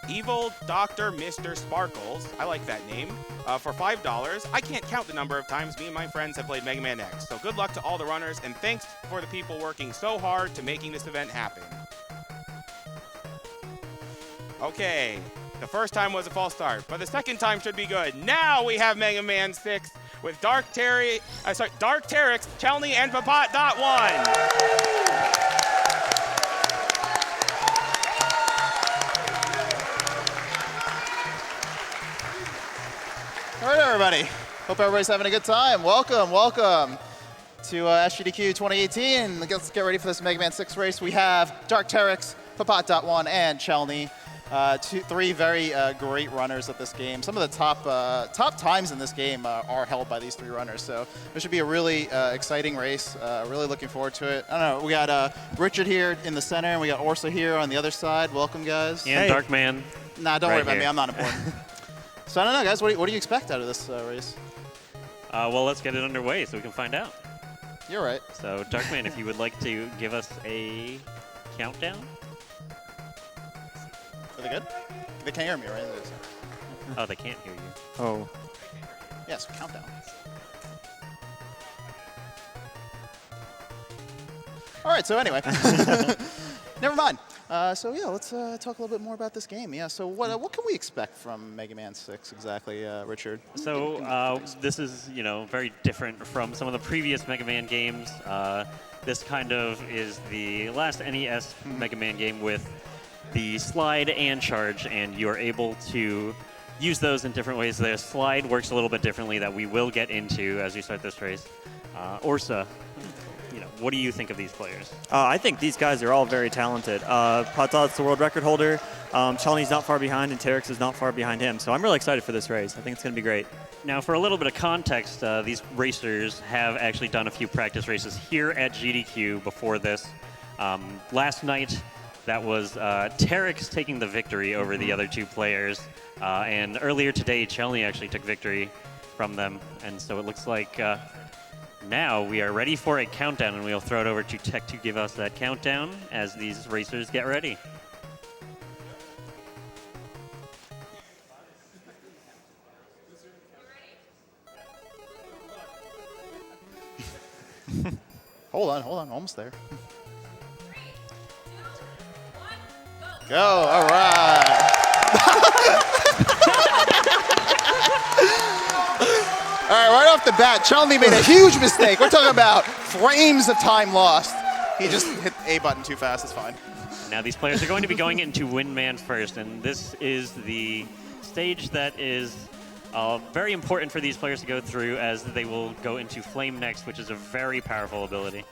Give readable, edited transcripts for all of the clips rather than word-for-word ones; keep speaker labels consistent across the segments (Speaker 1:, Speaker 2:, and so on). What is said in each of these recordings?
Speaker 1: Evil Dr. Mr. Sparkles, I like that name, for $5. I can't count the number of times me and my friends have played Mega Man X, so good luck to all the runners, and thanks for the people working so hard to making this event happen. Okay, the first time was a false start, but the second time should be good. Now we have Mega Man 6 with DarkTerrex, Chelney, and Ppotdot1.
Speaker 2: All right, everybody. Hope everybody's having a good time. Welcome, welcome to SGDQ 2018. Let's get ready for this Mega Man 6 race. We have DarkTerrex, Ppotdot1, and Chelney. Three very great runners at this game. Some of the top times in this game are held by these three runners. So this should be a really exciting race. Really looking forward to it. I don't know. We got Richard here in the center, and we got Orsa here on the other side. Welcome, guys.
Speaker 3: And hey. Darkman.
Speaker 2: Nah, don't worry about me. I'm not important. So I don't know, guys. What do you expect out of this race?
Speaker 3: Well, let's get it underway so we can find out.
Speaker 2: You're right.
Speaker 3: So, Darkman, if you would like to give us a countdown.
Speaker 2: Are they good? They can't hear me, right?
Speaker 3: Oh, they can't hear you.
Speaker 4: Oh.
Speaker 2: Yes, countdown. All right, so anyway. Never mind. So yeah, let's talk a little bit more about this game. Yeah, so what can we expect from Mega Man 6 exactly, Richard?
Speaker 3: So this is, very different from some of the previous Mega Man games. This kind of is the last NES Mega Man game with the slide and charge, and you're able to use those in different ways. The slide works a little bit differently that we will get into as we start this race. Orsa, what do you think of these players?
Speaker 4: I think these guys are all very talented. Ppotdot's the world record holder. Chelney's not far behind, and Terrex is not far behind him. So I'm really excited for this race. I think it's going to be great.
Speaker 3: Now, for a little bit of context, these racers have actually done a few practice races here at GDQ before this. Last night, that was Terrex taking the victory over the other two players. And earlier today, Chelney actually took victory from them. And so it looks like now we are ready for a countdown, and we'll throw it over to Tech to give us that countdown as these racers get ready.
Speaker 2: Hold on, almost there. 3, 2, 1, go! All right. All right, right off the bat, Chelney made a huge mistake. We're talking about frames of time lost. He just hit the A button too fast. It's fine.
Speaker 3: Now these players are going to be going into Windman first, and this is the stage that is very important for these players to go through, as they will go into Flame next, which is a very powerful ability.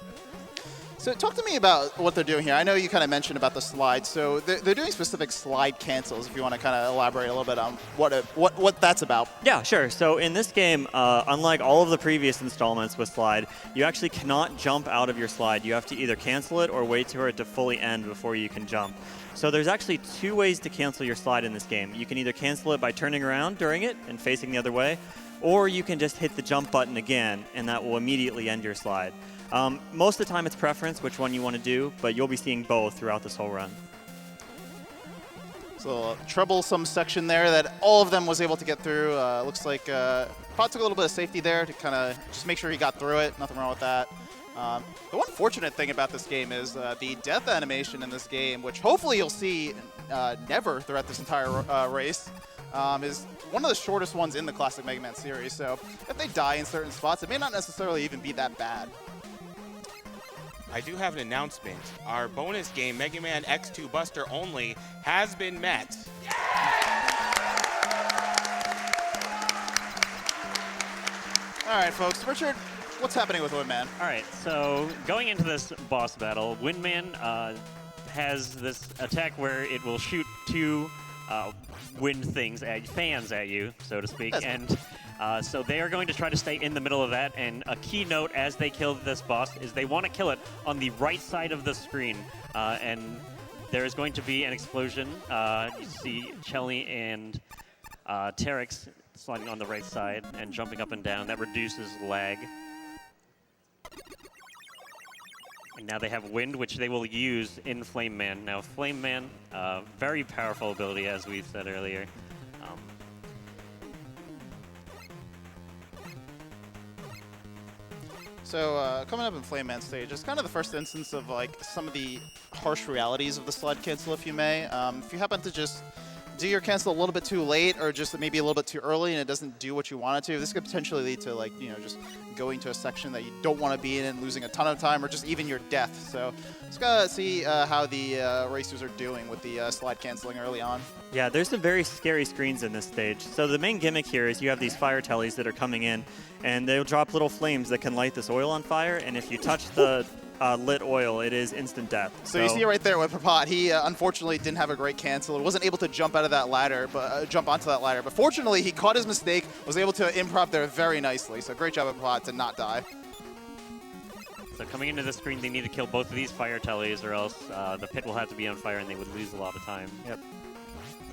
Speaker 2: So talk to me about what they're doing here. I know you kind of mentioned about the slide. So they're doing specific slide cancels, if you want to kind of elaborate a little bit on what that's about.
Speaker 4: Yeah, sure. So in this game, unlike all of the previous installments with slide, you actually cannot jump out of your slide. You have to either cancel it or wait for it to fully end before you can jump. So there's actually two ways to cancel your slide in this game. You can either cancel it by turning around during it and facing the other way, or you can just hit the jump button again, and that will immediately end your slide. Most of the time it's preference which one you want to do, but you'll be seeing both throughout this whole run.
Speaker 2: So a troublesome section there that all of them was able to get through. Looks like Pot took a little bit of safety there to kind of just make sure he got through it. Nothing wrong with that. The one fortunate thing about this game is the death animation in this game, which hopefully you'll see never throughout this entire race, is one of the shortest ones in the classic Mega Man series. So if they die in certain spots, it may not necessarily even be that bad.
Speaker 1: I do have an announcement. Our bonus game, Mega Man X2 Buster Only, has been met.
Speaker 2: All right, folks. Richard, what's happening with Windman?
Speaker 3: All right, so going into this boss battle, Windman has this attack where it will shoot two wind things, fans at you, so to speak. And so they are going to try to stay in the middle of that. And a key note as they kill this boss is they want to kill it on the right side of the screen. And there is going to be an explosion. You see Chelney and Terrex sliding on the right side and jumping up and down. That reduces lag. And now they have Wind, which they will use in Flame Man. Now, Flame Man, very powerful ability, as we've said earlier.
Speaker 2: So coming up in Flame Man stage, it's kind of the first instance of like some of the harsh realities of the slide cancel, if you may. If you happen to just do your cancel a little bit too late or just maybe a little bit too early and it doesn't do what you want it to, this could potentially lead to like, you know, just going to a section that you don't want to be in and losing a ton of time or just even your death. So just gotta see how the racers are doing with the slide canceling early on.
Speaker 4: Yeah, there's some very scary screens in this stage. So the main gimmick here is you have these fire tellies that are coming in, and they'll drop little flames that can light this oil on fire, and if you touch the lit oil, it is instant death.
Speaker 2: So you see right there with Ppotdot, he unfortunately didn't have a great cancel. Wasn't able to jump out of that ladder, but jump onto that ladder. But fortunately, he caught his mistake, was able to improv there very nicely. So great job at Ppotdot to not die.
Speaker 3: So coming into the screen, they need to kill both of these fire tellies, or else the pit will have to be on fire and they would lose a lot of time.
Speaker 4: Yep.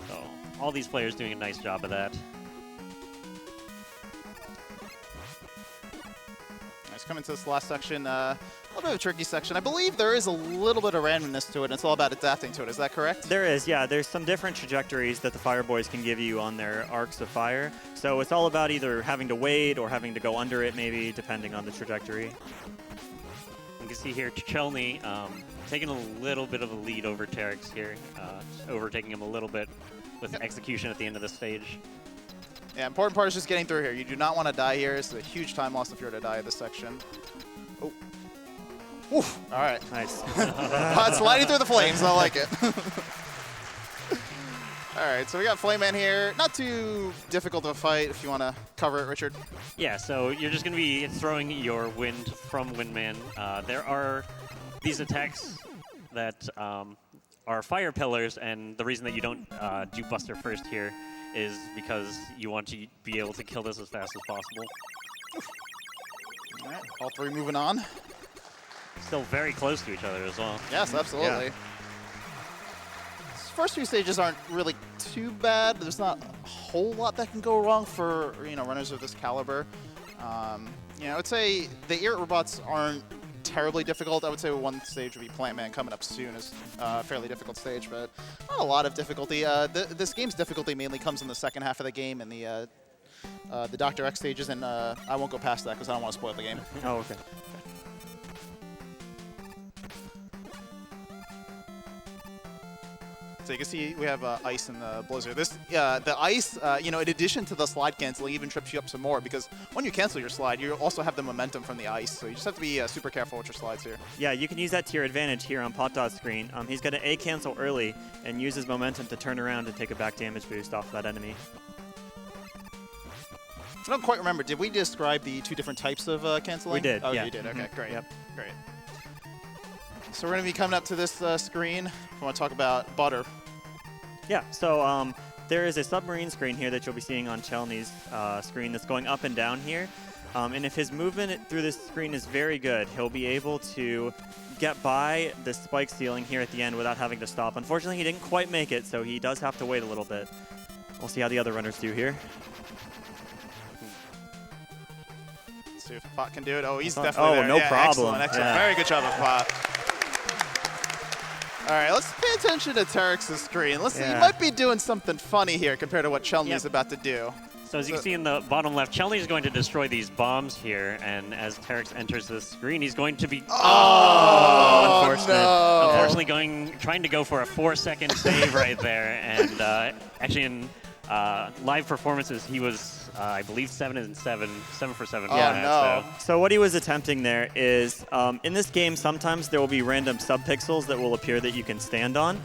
Speaker 3: So all these players doing a nice job of that.
Speaker 2: Nice, coming to this last section, a little bit of a tricky section. I believe there is a little bit of randomness to it, and it's all about adapting to it. Is that correct?
Speaker 4: There is, yeah. There's some different trajectories that the Fire Boys can give you on their arcs of fire. So it's all about either having to wait or having to go under it, maybe, depending on the trajectory.
Speaker 3: You can see here Chelney taking a little bit of a lead over Terrex here, overtaking him a little bit with execution at the end of the stage.
Speaker 2: Yeah, important part is just getting through here. You do not want to die here. It's a huge time loss if you were to die in this section. Oh. Oof. All right.
Speaker 4: Nice.
Speaker 2: Sliding through the flames. I like it. All right, so we got Flame Man here. Not too difficult of a fight if you want to cover it, Richard.
Speaker 3: Yeah, so you're just going to be throwing your wind from Windman. There are these attacks that are fire pillars, and the reason that you don't do Buster first here is because you want to be able to kill this as fast as possible.
Speaker 2: All right, all three moving on.
Speaker 3: Still very close to each other as well.
Speaker 2: Yes, absolutely.
Speaker 4: Yeah.
Speaker 2: First few stages aren't really too bad. There's not a whole lot that can go wrong for runners of this caliber. I would say the Ear robots aren't terribly difficult. I would say one stage would be Plant Man coming up soon is a fairly difficult stage, but not a lot of difficulty. This game's difficulty mainly comes in the second half of the game and the DarkTerrex stages, and I won't go past that because I don't want to spoil the game.
Speaker 4: Oh, okay.
Speaker 2: So you can see we have ice in the blizzard. The ice, in addition to the slide canceling, even trips you up some more because when you cancel your slide, you also have the momentum from the ice. So you just have to be super careful with your slides here.
Speaker 4: Yeah, you can use that to your advantage here on Ppotdot's screen. He's going to A cancel early and use his momentum to turn around and take a back damage boost off that enemy.
Speaker 2: I don't quite remember. Did we describe the two different types of canceling?
Speaker 4: We did.
Speaker 2: Oh,
Speaker 4: yeah.
Speaker 2: you did. Okay, great.
Speaker 4: Yep.
Speaker 2: Great. So we're going to be coming up to this screen. I want to talk about butter.
Speaker 4: Yeah, so there is a submarine screen here that you'll be seeing on Chelney's screen that's going up and down here. And if his movement through this screen is very good, he'll be able to get by the spike ceiling here at the end without having to stop. Unfortunately, he didn't quite make it, so he does have to wait a little bit. We'll see how the other runners do here.
Speaker 2: Let's see if Ppotdot can do it. Oh, he's definitely there.
Speaker 4: No
Speaker 2: yeah,
Speaker 4: problem.
Speaker 2: Excellent.
Speaker 4: Yeah.
Speaker 2: Very good job of Ppotdot. All right, let's pay attention to Terrex's screen. Let's see, he might be doing something funny here compared to what Chelney's about to do.
Speaker 3: So as you can see in the bottom left, Chelney is going to destroy these bombs here, and as Terrex enters the screen, he's going to be
Speaker 4: Unfortunate.
Speaker 2: No.
Speaker 3: unfortunately trying to go for a 4-second save right there. And actually in live performances, he was I believe 7 for 7.
Speaker 2: Oh, no.
Speaker 4: So what he was attempting there is, in this game, sometimes there will be random subpixels that will appear that you can stand on.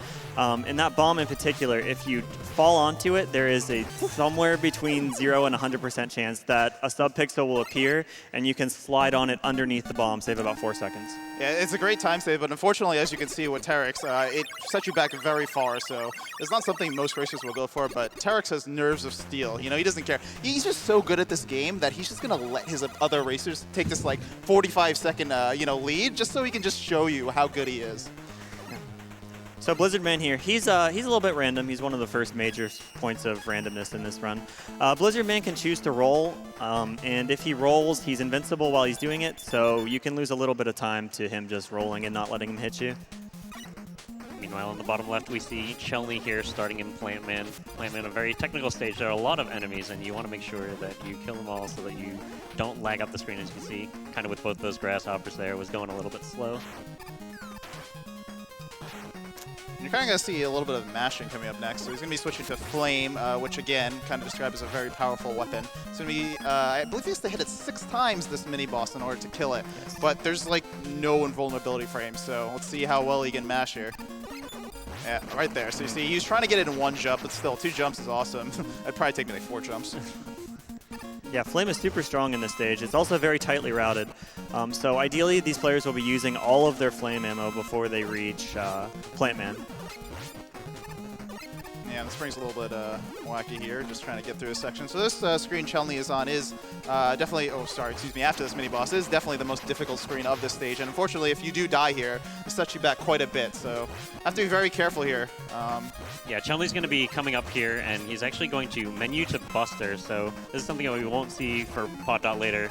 Speaker 4: In that bomb in particular, if you fall onto it, there is a somewhere between 0 and 100% chance that a subpixel will appear, and you can slide on it underneath the bomb, save about 4 seconds.
Speaker 2: Yeah, it's a great time save, but unfortunately, as you can see with Terrex, it sets you back very far, so it's not something most racers will go for, but Terrex has nerves of steel. He doesn't care. He's just so good at this game that he's just going to let his other racers take this, 45-second, lead just so he can just show you how good he is.
Speaker 4: So Blizzard Man here, he's a little bit random. He's one of the first major points of randomness in this run. Blizzard Man can choose to roll, and if he rolls, he's invincible while he's doing it, so you can lose a little bit of time to him just rolling and not letting him hit you.
Speaker 3: Meanwhile, on the bottom left, we see Chelney here starting in Plant Man. Plant Man, a very technical stage. There are a lot of enemies, and you want to make sure that you kill them all so that you don't lag up the screen, as you can see. Kind of with both those grasshoppers there, was going a little bit slow.
Speaker 2: You're kind of going to see a little bit of mashing coming up next. So he's going to be switching to Flame, which again, kind of described as a very powerful weapon. It's going to be, I believe he has to hit it 6 times this mini-boss in order to kill it.
Speaker 4: Yes.
Speaker 2: But there's like no invulnerability for him, so let's see how well he can mash here. Yeah, right there. So you see, he's trying to get it in 1 jump, but still, 2 jumps is awesome. It'd probably take me like 4 jumps.
Speaker 4: Yeah, Flame is super strong in this stage. It's also very tightly routed. So ideally, these players will be using all of their Flame ammo before they reach Plant Man.
Speaker 2: Yeah, the spring's a little bit wacky here, just trying to get through a section. So this screen Chelney is on is definitely, after this mini-boss, is definitely the most difficult screen of this stage. And unfortunately, if you do die here, it sets you back quite a bit. So have to be very careful here.
Speaker 3: Yeah, Chelney's going to be coming up here, and he's actually going to menu to Buster. So this is something that we won't see for Ppotdot later.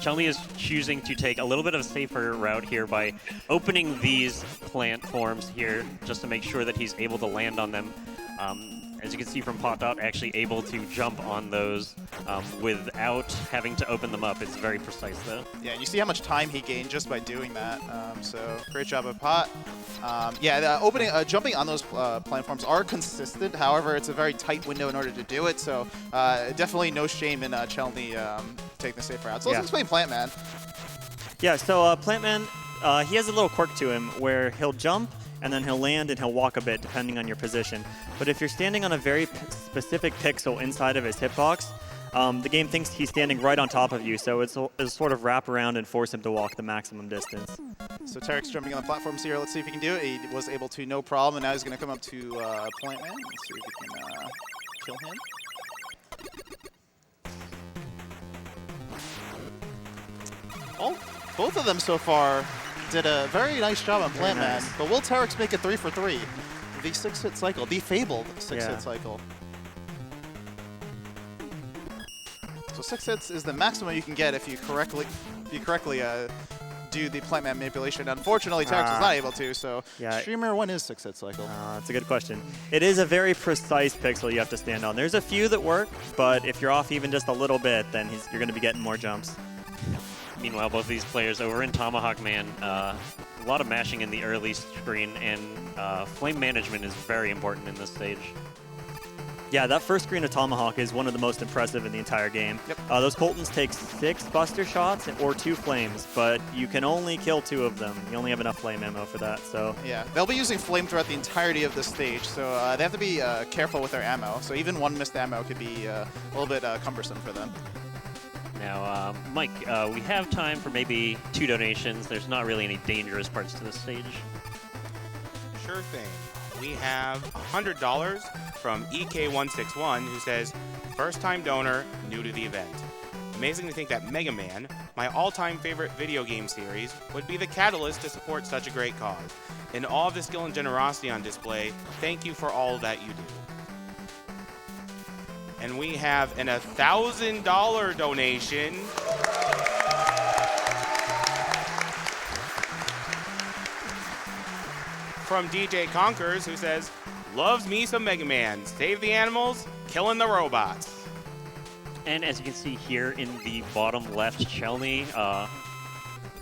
Speaker 3: Chelney is choosing to take a little bit of a safer route here by opening these plant forms here just to make sure that he's able to land on them. As you can see from Ppotdot, actually able to jump on those without having to open them up. It's very precise, though.
Speaker 2: Yeah, and you see how much time he gained just by doing that. So great job of Pot. Jumping on those platforms are consistent. However, it's a very tight window in order to do it. So definitely no shame in Chelney taking the safe route. So let's explain Plant Man.
Speaker 4: Yeah, so Plant Man, he has a little quirk to him where he'll jump, and then he'll land and he'll walk a bit depending on your position. But if you're standing on a very specific pixel inside of his hitbox, the game thinks he's standing right on top of you, so it'll sort of wrap around and force him to walk the maximum distance.
Speaker 2: So Terex jumping on the platforms here. Let's see if he can do it. He was able to, no problem, and now he's going to come up to Plant Man. Let's see if we can kill him. Oh, both of them so far did a very nice job on Plant Man, but will Terex make it 3 for 3? The 6-hit cycle, the fabled 6-hit cycle. So 6 hits is the maximum you can get if you correctly do the Plant Man manipulation. Unfortunately, Terex was not able to, so Streamer, when is 6-hit cycle?
Speaker 4: That's a good question. It is a very precise pixel you have to stand on. There's a few that work, but if you're off even just a little bit, then you're going to be getting more jumps.
Speaker 3: Meanwhile, both of these players over in Tomahawk Man, a lot of mashing in the early screen, and flame management is very important in this stage.
Speaker 4: Yeah, that first screen of Tomahawk is one of the most impressive in the entire game.
Speaker 2: Yep.
Speaker 4: Those Coltons take 6 Buster shots or 2 flames, but you can only kill 2 of them. You only have enough flame ammo for that, so...
Speaker 2: Yeah, they'll be using flame throughout the entirety of the stage, so they have to be careful with their ammo. So even one missed ammo could be a little bit cumbersome for them.
Speaker 3: Now, Mike, we have time for maybe 2 donations. There's not really any dangerous parts to this stage.
Speaker 1: Sure thing. We have $100 from EK161 who says, first-time donor, new to the event. Amazing to think that Mega Man, my all-time favorite video game series, would be the catalyst to support such a great cause. In all of the skill and generosity on display, thank you for all that you do. And we have an $1,000 donation from DJ Conkers, who says, loves me some Mega Man. Save the animals, killing the robots.
Speaker 3: And as you can see here in the bottom left, Chelney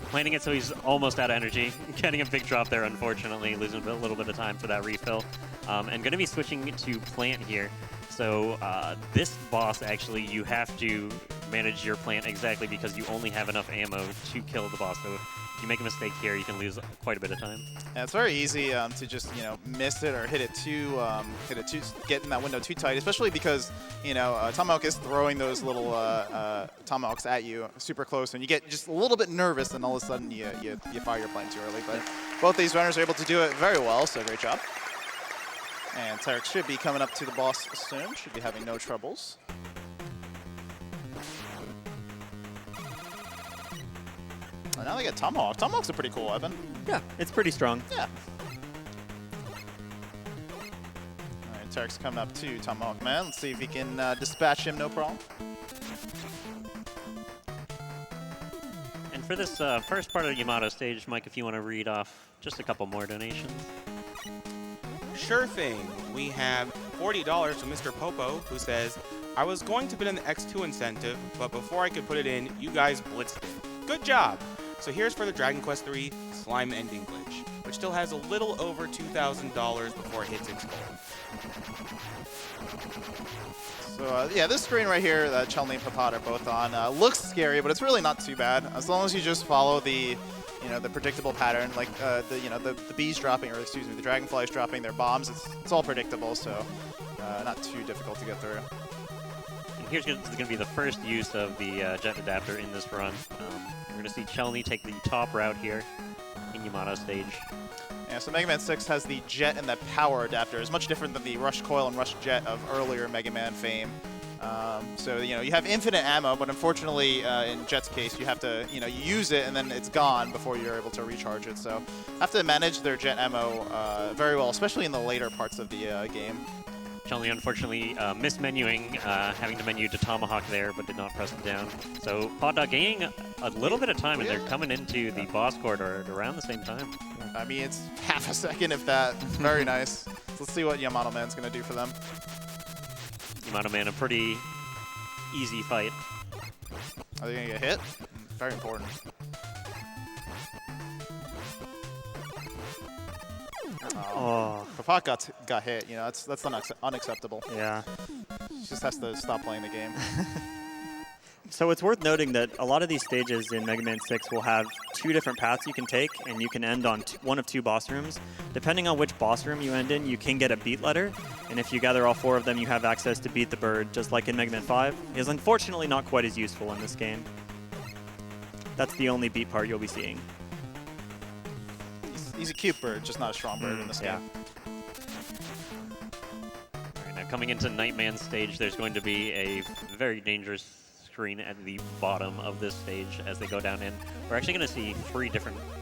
Speaker 3: planning it so he's almost out of energy. Getting a big drop there, unfortunately, losing a little bit of time for that refill. And going to be switching to Plant here. So this boss, actually, you have to manage your plant exactly because you only have enough ammo to kill the boss. So if you make a mistake here, you can lose quite a bit of time.
Speaker 2: Yeah, it's very easy to just miss it or hit it too, get in that window too tight, especially because Tomahawk is throwing those little Tomahawks at you super close, and you get just a little bit nervous, and all of a sudden you fire your plant too early. But both these runners are able to do it very well, so great job. And Terex should be coming up to the boss soon. Should be having no troubles. And now they get Tomahawk. Tomahawk's a pretty cool weapon.
Speaker 4: Yeah, it's pretty strong.
Speaker 2: Yeah. Terex coming up to Tomahawk Man. Let's see if he can dispatch him, no problem.
Speaker 3: And for this first part of the Yamato stage, Mike, if you want to read off just a couple more donations.
Speaker 1: Sure thing. We have $40 from Mr. Popo, who says, I was going to put in the X2 incentive, but before I could put it in, you guys blitzed it. Good job. So here's for the Dragon Quest III Slime Ending Glitch, which still has a little over $2,000 before it hits its goal.
Speaker 2: So yeah, this screen right here that Chelney and Ppotdot are both on looks scary, but it's really not too bad as long as you just follow the, the predictable pattern, like the bees dropping, or excuse me, the dragonflies dropping their bombs. It's all predictable, so not too difficult to get through.
Speaker 3: And here's going to be the first use of the jet adapter in this run. We're going to see Chelney take the top route here in Yamato stage.
Speaker 2: Yeah, so Mega Man 6 has the jet and the power adapter. It's much different than the rush coil and rush jet of earlier Mega Man fame. So you have infinite ammo, but unfortunately in Jet's case you have to you use it and then it's gone before you're able to recharge it. So have to manage their jet ammo very well, especially in the later parts of the game.
Speaker 3: Chelney unfortunately mismenuing, having to menu to Tomahawk there, but did not press it down. So Ppotdot gaining a little bit of time, and they're coming into the boss corridor at around the same time.
Speaker 2: I mean, it's half a second, if that. Very nice. So let's see what Yamato Man's going to do for them.
Speaker 3: Yamato Man, a pretty easy fight.
Speaker 2: Are they going to get hit? Very important.
Speaker 4: Oh.
Speaker 2: Ppotdot got hit. That's unacceptable.
Speaker 4: Yeah.
Speaker 2: He just has to stop playing the game.
Speaker 4: So it's worth noting that a lot of these stages in Mega Man 6 will have two different paths you can take, and you can end on one of two boss rooms. Depending on which boss room you end in, you can get a beat letter, and if you gather all four of them, you have access to Beat the Bird, just like in Mega Man 5. It is unfortunately not quite as useful in this game. That's the only beat part you'll be seeing.
Speaker 2: He's a cute bird, just not a strong bird in this game.
Speaker 3: All right, now coming into Nightman's stage, there's going to be a very dangerous screen at the bottom of this stage as they go down in. We're actually going to see three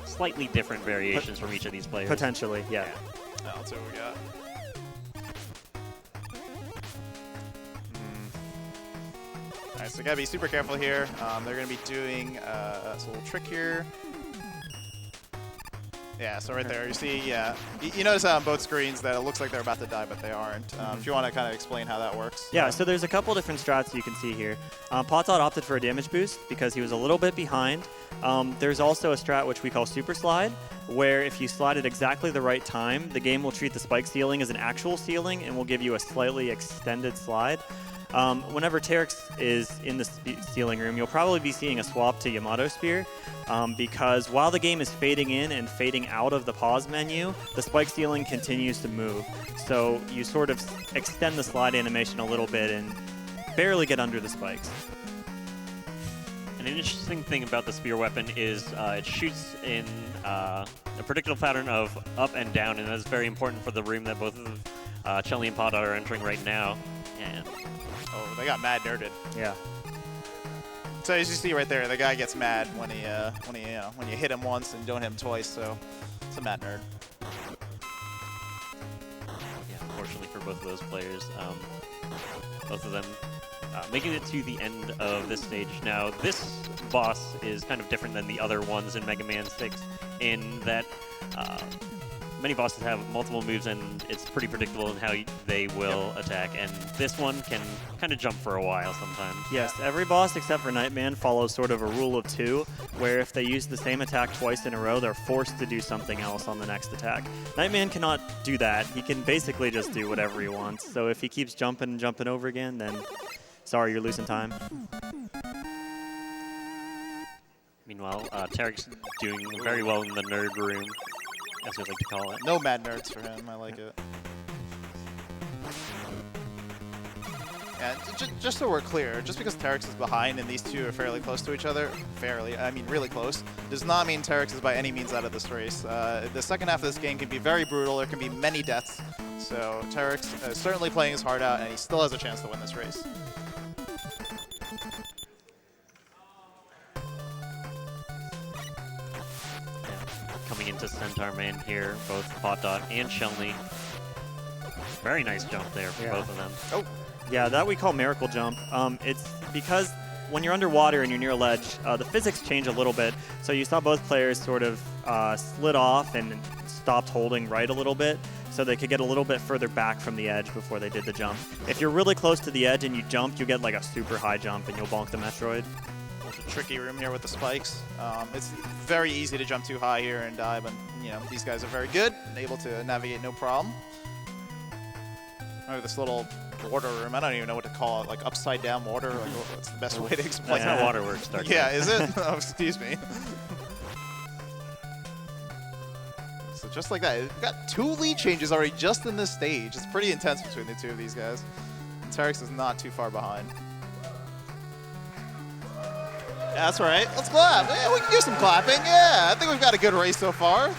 Speaker 3: slightly different variations from each of these players.
Speaker 4: Potentially, yeah.
Speaker 2: Now let's see what we got. All right, so gotta be super careful here. They're gonna be doing a little trick here. Yeah, so right there, you see, you notice on both screens that it looks like they're about to die, but they aren't. If you want to kind of explain how that works.
Speaker 4: Yeah, so there's a couple different strats you can see here. Ppotdot opted for a damage boost because he was a little bit behind. There's also a strat which we call Super Slide, where if you slide at exactly the right time, the game will treat the spike ceiling as an actual ceiling and will give you a slightly extended slide. Whenever Terex is in the ceiling room, you'll probably be seeing a swap to Yamato Spear, because while the game is fading in and fading out of the pause menu, the spike ceiling continues to move. So you sort of extend the slide animation a little bit and barely get under the spikes.
Speaker 3: An interesting thing about the spear weapon is it shoots in a predictable pattern of up and down, and that's very important for the room that both of Chelney and Ppotdot are entering right now. And
Speaker 2: oh, they got mad nerded.
Speaker 4: Yeah.
Speaker 2: So as you see right there, the guy gets mad when you hit him once and don't hit him twice. So it's a mad nerd.
Speaker 3: yeah, unfortunately for both of those players, both of them making it to the end of this stage. Now, this boss is kind of different than the other ones in Mega Man 6 in that many bosses have multiple moves and it's pretty predictable in how they will attack, and this one can kind of jump for a while sometimes.
Speaker 4: Yes, every boss except for Nightman follows sort of a rule of two, where if they use the same attack twice in a row, they're forced to do something else on the next attack. Nightman cannot do that. He can basically just do whatever he wants. So if he keeps jumping and jumping over again, then sorry, you're losing time.
Speaker 3: Meanwhile, Terex doing very well in the nerd room, as we like to call it.
Speaker 2: No mad nerds for him. I like it. Yeah, just so we're clear, just because Terex is behind and these two are fairly close to each other, I mean really close, does not mean Terex is by any means out of this race. The second half of this game can be very brutal. There can be many deaths. So Terex is certainly playing his heart out, and he still has a chance to win this race.
Speaker 3: Coming into Centaur Man here, both Ppotdot and Chelney Very nice jump there for both of them.
Speaker 1: Oh,
Speaker 4: Yeah, that we call miracle jump. It's because when you're underwater and you're near a ledge, the physics change a little bit. So you saw both players sort of slid off and stopped holding right a little bit, so they could get a little bit further back from the edge before they did the jump. If you're really close to the edge and you jump, you get like a super high jump and you'll bonk the Metroid.
Speaker 2: There's a tricky room here with the spikes. It's very easy to jump too high here and die, but you know these guys are very good and able to navigate no problem. Oh, this little water room, I don't even know what to call it, like upside down water, like what's the best way to explain
Speaker 3: That's
Speaker 2: it?
Speaker 3: how water works, Dark.
Speaker 2: Yeah, is it? Oh, excuse me. So just like that, we've got 2 lead changes already just in this stage. It's pretty intense between the 2 of these guys. And Terrex is not too far behind. Yeah, that's right. Let's clap. Yeah, we can do some clapping. Yeah, I think we've got a good race so far.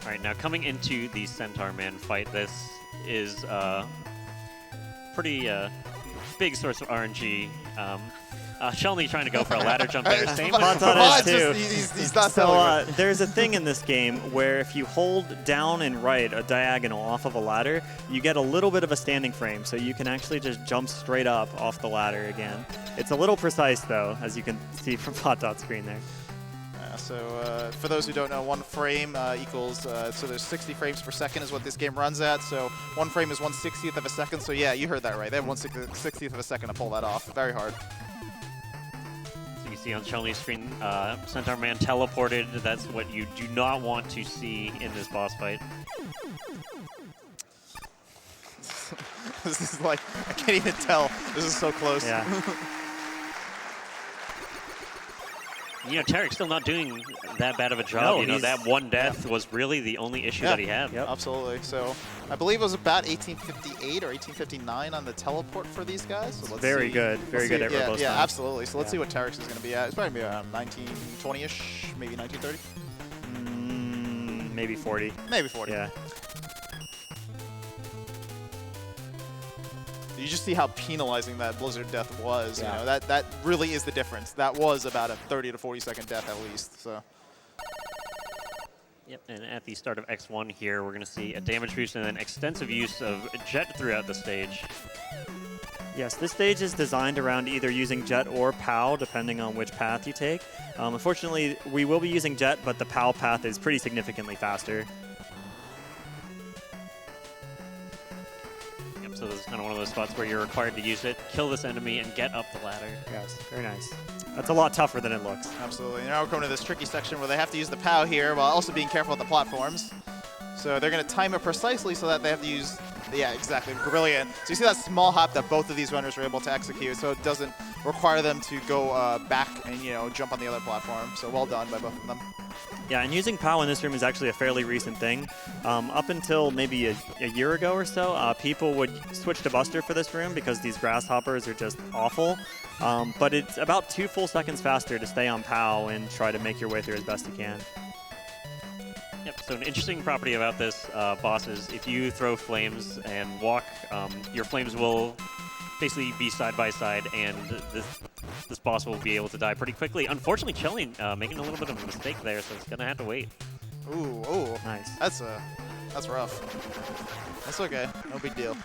Speaker 3: All right, now coming into the Centaur Man Fight, this is pretty big source of RNG. Chelney trying to go for a ladder jump there. Same with
Speaker 4: Ppotdot is too.
Speaker 2: He's not
Speaker 4: So
Speaker 2: telling me.
Speaker 4: there's a thing in this game where if you hold down and right a diagonal off of a ladder, you get a little bit of a standing frame, so you can actually just jump straight up off the ladder again. It's a little precise though, as you can see from Ppotdot's screen there.
Speaker 2: So for those who don't know, 1 frame equals, so there's 60 frames per second is what this game runs at. So 1 frame is 1/60th of a second. So yeah, you heard that right. They have 1/60th of a second to pull that off. Very hard.
Speaker 3: So you see on Chelney's screen, Centaur Man teleported. That's what you do not want to see in this boss fight.
Speaker 2: This is like, I can't even tell. This is so close.
Speaker 4: Yeah.
Speaker 3: You know, Terrex still not doing that bad of a job.
Speaker 4: No,
Speaker 3: you know,
Speaker 4: he's-
Speaker 3: that 1 death was really the only issue that he had.
Speaker 4: Yep.
Speaker 2: Absolutely. So I believe it was about 1858 or 1859 on the teleport for these guys. So let's
Speaker 4: Very
Speaker 2: see.
Speaker 4: good. Very
Speaker 2: Let's
Speaker 4: good
Speaker 2: see.
Speaker 4: at
Speaker 2: Yeah,
Speaker 4: robust
Speaker 2: yeah,
Speaker 4: time.
Speaker 2: absolutely. So let's
Speaker 4: Yeah.
Speaker 2: see what Terrex is going to be at. It's probably around 1920-ish, maybe 1930.
Speaker 4: Maybe 40.
Speaker 2: Maybe 40.
Speaker 4: Yeah.
Speaker 2: You just see how penalizing that Blizzard death was.
Speaker 4: Yeah.
Speaker 2: You know, that really is the difference. That was about a 30 to 40 second death at least. So
Speaker 3: Yep, and at the start of X1 here, we're going to see a damage boost and then extensive use of Jet throughout the stage.
Speaker 4: Yes, this stage is designed around either using Jet or POW, depending on which path you take. Unfortunately, we will be using Jet, but the POW path is pretty significantly faster.
Speaker 3: Yep, so this is kind of one of those spots where you're required to use it, kill this enemy, and get up the ladder.
Speaker 4: Yes, very nice. That's a lot tougher than it looks.
Speaker 2: absolutely. And now we're coming to this tricky section where they have to use the POW here while also being careful with the platforms. So they're going to time it precisely so that they have to use, yeah, exactly, brilliant. So you see that small hop that both of these runners were able to execute, so it doesn't require them to go back and, you know, jump on the other platform. So well done by both of them.
Speaker 4: Yeah, and using POW in this room is actually a fairly recent thing. Up until maybe a year ago or so, people would switch to Buster for this room because these grasshoppers are just awful. But it's about 2 full seconds faster to stay on POW and try to make your way through as best you can.
Speaker 3: Yep, so an interesting property about this boss is if you throw flames and walk, your flames will basically be side by side, and this boss will be able to die pretty quickly. Unfortunately, Chelney making a little bit of a mistake there, so it's going to have to wait.
Speaker 2: Ooh,
Speaker 4: Nice.
Speaker 2: that's rough. That's okay, no big deal.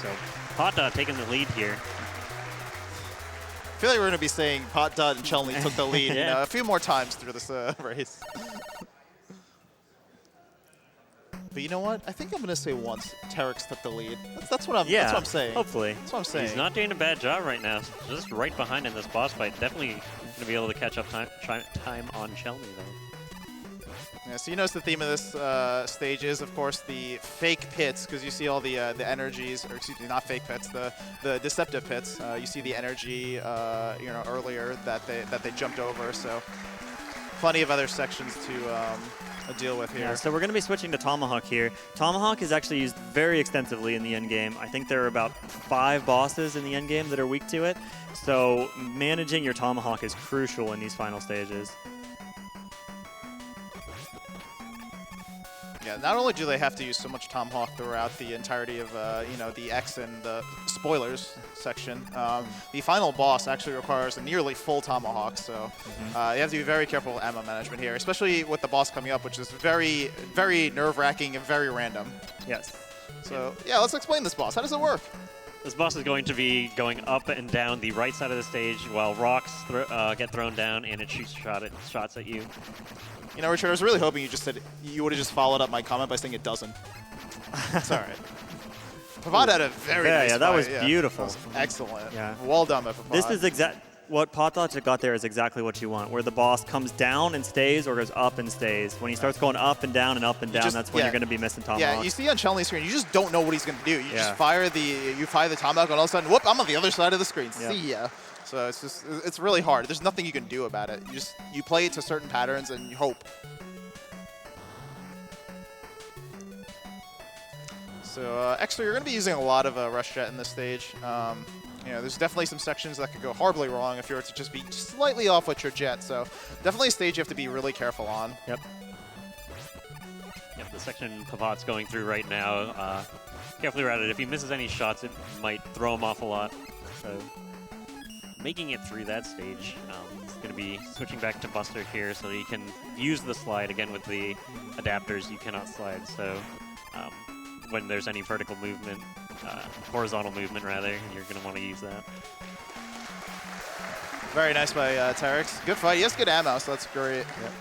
Speaker 3: So Ppotdot taking the lead here.
Speaker 2: I feel like we're going to be saying Ppotdot and Chelney took the lead, you
Speaker 3: Yeah.
Speaker 2: know, a few more times through this race. But you know what? I think I'm going to say once Terrex took the lead. That's what I'm.
Speaker 4: Yeah,
Speaker 2: That's what I'm saying.
Speaker 4: hopefully.
Speaker 2: That's what I'm saying.
Speaker 3: He's not doing a bad job right now. Just right behind in this boss fight. Definitely going to be able to catch up time on Chelney, though.
Speaker 2: Yeah, so you notice the theme of this stage is, of course, the fake pits, because you see all the energies, or excuse me, not fake pits, the deceptive pits. You see the energy, you know, earlier that they jumped over. So plenty of other sections to deal with here.
Speaker 4: Yeah, so we're going to be switching to Tomahawk here. Tomahawk is actually used very extensively in the endgame. I think there are about 5 bosses in the endgame that are weak to it. So managing your Tomahawk is crucial in these final stages.
Speaker 2: Yeah, not only do they have to use so much Tomahawk throughout the entirety of, the X and the spoilers section, the final boss actually requires a nearly full Tomahawk, so you have to be very careful with ammo management here, especially with the boss coming up, which is very, very nerve-wracking and very random.
Speaker 4: Yes.
Speaker 2: So, yeah, let's explain this boss. How does it work?
Speaker 3: This boss is going to be going up and down the right side of the stage while rocks get thrown down and it shoots shots at you.
Speaker 2: You know, Richard, I was really hoping you would have just followed up my comment by saying it doesn't. It's all right. Ppotdot had a very nice
Speaker 4: that
Speaker 2: fight.
Speaker 4: was beautiful.
Speaker 2: That was excellent.
Speaker 4: Yeah.
Speaker 2: Well done by Ppotdot.
Speaker 4: This is what Ppotdot got there is exactly what you want, where the boss comes down and stays or goes up and stays. When he starts going up and down, that's when you're going to be missing Tomahawk.
Speaker 2: Yeah, you see on Chelney's screen, you just don't know what he's going to do. You just fire the Tomahawk, and all of a sudden, whoop, I'm on the other side of the screen.
Speaker 4: Yep.
Speaker 2: See ya. So it's really hard. There's nothing you can do about it. You play it to certain patterns and you hope. So extra, you're going to be using a lot of Rush Jet in this stage. There's definitely some sections that could go horribly wrong if you were to just be slightly off with your jet. So definitely a stage you have to be really careful on.
Speaker 3: Yep, the section Ppotdot's going through right now, carefully routed. If he misses any shots, it might throw him off a lot. So making it through that stage, he's going to be switching back to Buster here so he can use the slide. Again, with the adapters, you cannot slide. So when there's any vertical movement, horizontal movement rather, you're going to want to use that.
Speaker 2: Very nice by Terrex. Good fight. He has good ammo, so that's great.
Speaker 4: Yep.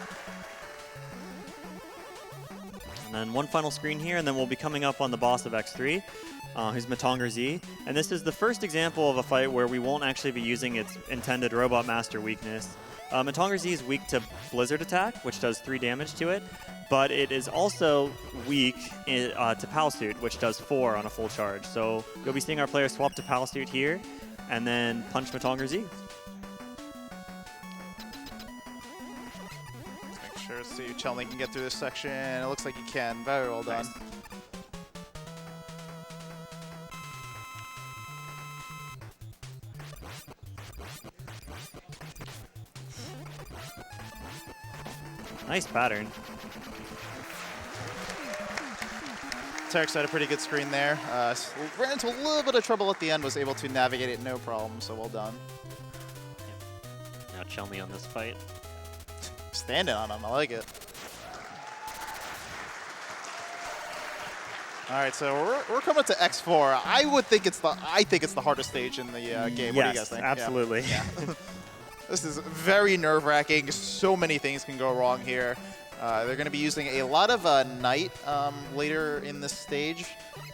Speaker 4: And then one final screen here, and then we'll be coming up on the boss of X3, who's Matongar Z. And this is the first example of a fight where we won't actually be using its intended Robot Master weakness. Matongar Z is weak to Blizzard Attack, which does 3 damage to it. But it is also weak to Pal Suit, which does 4 on a full charge. So you'll be seeing our players swap to Pal Suit here, and then punch Matongar Z.
Speaker 2: Let's make sure to see if Chelney can get through this section. It looks like he can. Very well done.
Speaker 4: Nice. Nice pattern.
Speaker 2: Terrex had a pretty good screen there. Ran into a little bit of trouble at the end, was able to navigate it no problem, so well done.
Speaker 3: Now Chelney on this fight.
Speaker 2: Standing on him, I like it. All right, so we're coming up to X4. I think it's the hardest stage in the game. What do you guys think?
Speaker 4: Absolutely.
Speaker 2: Yeah. This is very nerve-wracking. So many things can go wrong here. They're going to be using a lot of Night later in this stage.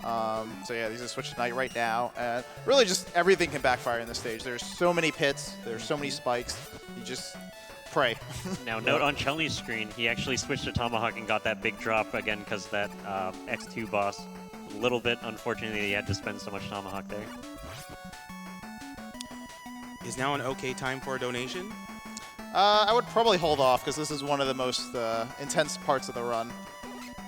Speaker 2: So yeah, these are switch to Night right now. And really just everything can backfire in this stage. There's so many pits. There's so many spikes. You just pray.
Speaker 3: Now, note on Chelney's screen, he actually switched to Tomahawk and got that big drop again because that X2 boss, a little bit, unfortunately, he had to spend so much Tomahawk there.
Speaker 1: Is now an okay time for a donation?
Speaker 2: I would probably hold off because this is one of the most intense parts of the run.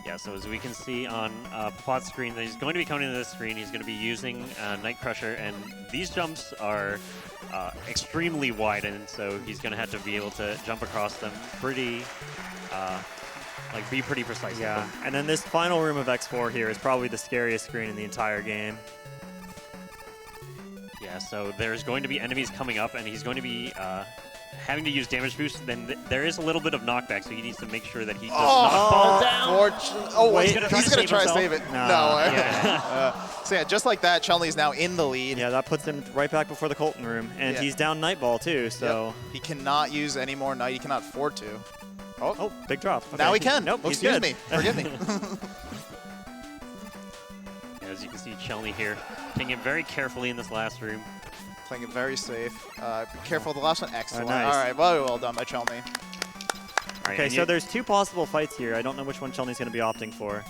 Speaker 3: Yeah, so as we can see on Ppotdot's screen, he's going to be coming to this screen. He's going to be using Night Crusher, and these jumps are extremely wide, and so he's going to have to be able to jump across them pretty, be pretty precise.
Speaker 4: Yeah, and then this final room of X4 here is probably the scariest screen in the entire game.
Speaker 3: Yeah, so there's going to be enemies coming up, and he's going to be having to use damage boost. Then there is a little bit of knockback, so he needs to make sure that he does not fall down.
Speaker 2: Wait,
Speaker 3: he's going to
Speaker 2: try to save it. No.
Speaker 3: Yeah.
Speaker 2: So yeah, just like that, Chelney's now in the lead.
Speaker 4: Yeah, that puts him right back before the Colton room, and he's down Nightball too. So
Speaker 2: he cannot use any more Night. He cannot afford to.
Speaker 4: Oh, big drop. Okay.
Speaker 2: Now he can.
Speaker 4: Nope,
Speaker 2: oh,
Speaker 4: he's
Speaker 2: excuse
Speaker 4: good.
Speaker 2: me. Forgive me.
Speaker 3: As you can see, Chelney here taking it very carefully in this last room.
Speaker 2: Playing it very safe. Be careful of the last one. Excellent.
Speaker 4: Nice.
Speaker 2: All right, well done by Chelney.
Speaker 4: Okay, so there's 2 possible fights here. I don't know which one Chelney's going to be opting for.